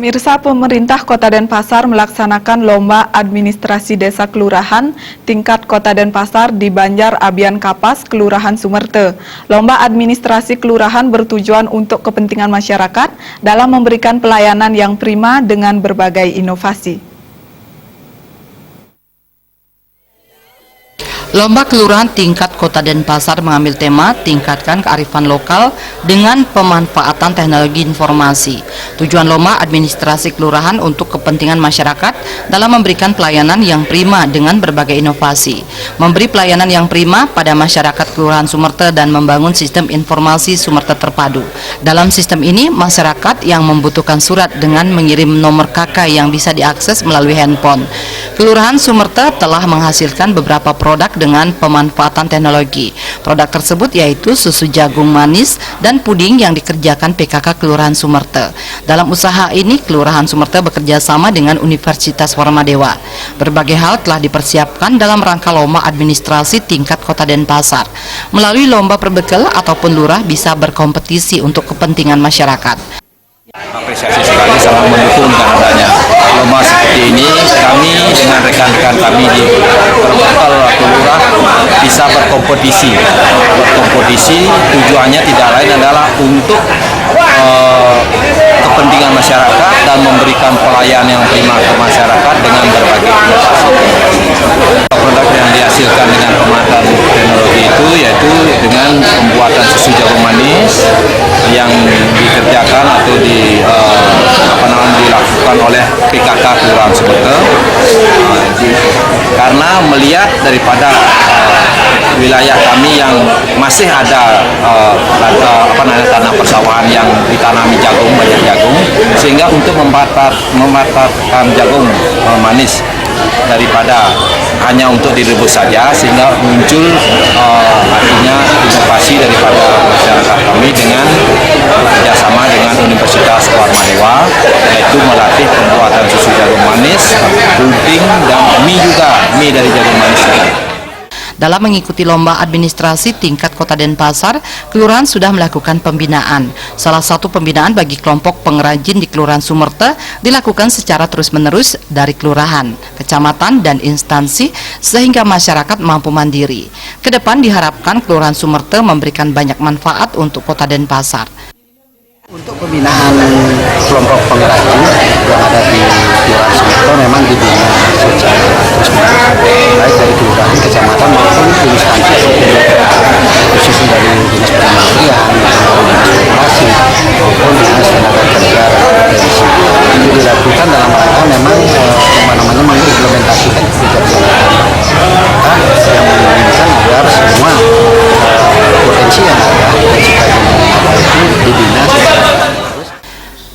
Pemirsa, pemerintah Kota Denpasar melaksanakan lomba administrasi desa kelurahan tingkat Kota Denpasar di Banjar Abian Kapas, Kelurahan Sumerte. Lomba administrasi kelurahan bertujuan untuk kepentingan masyarakat dalam memberikan pelayanan yang prima dengan berbagai inovasi. Lomba kelurahan tingkat Kota Denpasar mengambil tema tingkatkan kearifan lokal dengan pemanfaatan teknologi informasi. Tujuan lomba administrasi kelurahan untuk kepentingan masyarakat dalam memberikan pelayanan yang prima dengan berbagai inovasi. Memberi pelayanan yang prima pada masyarakat Kelurahan Sumerte dan membangun sistem informasi Sumerte terpadu. Dalam sistem ini, masyarakat yang membutuhkan surat dengan mengirim nomor KK yang bisa diakses melalui handphone. Kelurahan Sumerte telah menghasilkan beberapa produk dengan pemanfaatan teknologi. Produk tersebut yaitu susu jagung manis dan puding yang dikerjakan PKK Kelurahan Sumerte. Dalam usaha ini, Kelurahan Sumerte bekerja sama dengan Universitas Warmadewa. Berbagai hal telah dipersiapkan dalam rangka lomba administrasi tingkat Kota Denpasar. Melalui lomba perbekal ataupun lurah bisa berkompetisi untuk kepentingan masyarakat. Apresiasi sekali, sangat mendukung dengan adanya lomba seperti ini. Kami dengan rekan-rekan kami di Perbekal atau Lurah bisa berkompetisi. Tujuannya tidak lain adalah untuk kepentingan masyarakat dan memberikan pelayanan yang prima ke masyarakat dengan berbagai inovasi. Produk yang dihasilkan dengan pemanfaatan teknologi itu yaitu dengan pembuatan susu jagung manis yang dikerjakan atau dilakukan oleh PKK Kelurahan Sumerte, karena melihat daripada wilayah kami yang masih ada tanah persawahan yang ditanami jagung, banyak jagung, sehingga untuk memanfaatkan jagung manis daripada hanya untuk direbus saja, sehingga muncul artinya inovasi daripada masyarakat kami dengan bekerjasama dengan Universitas Warmadewa, yaitu melatih pembuatan susu jagung manis, puding, dan mie dari jagung manis. Dalam mengikuti lomba administrasi tingkat Kota Denpasar, Kelurahan sudah melakukan pembinaan. Salah satu pembinaan bagi kelompok pengrajin di Kelurahan Sumerte dilakukan secara terus-menerus dari kelurahan, kecamatan, dan instansi sehingga masyarakat mampu mandiri. Kedepan diharapkan Kelurahan Sumerte memberikan banyak manfaat untuk Kota Denpasar. Untuk pembinaan kelompok pengrajin yang ada di Kelurahan Sumerte memang dibina secara terus-menerus, baik dari kelurahan, kecamatan maupun instansi khususnya dari dinas perindustrian, dinas koperasi maupun dinas tenaga kerja provinsi. Ini dilakukan dalam rangka memang mengimplementasikan kebijakan yang menginginkan agar semua potensi yang ada itu dibina.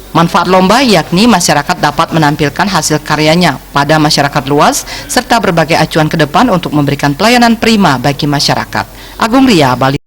Manfaat lomba yakni masyarakat dapat menampilkan hasil karyanya pada masyarakat luas serta berbagai acuan ke depan untuk memberikan pelayanan prima bagi masyarakat. Agung Ria, Bali.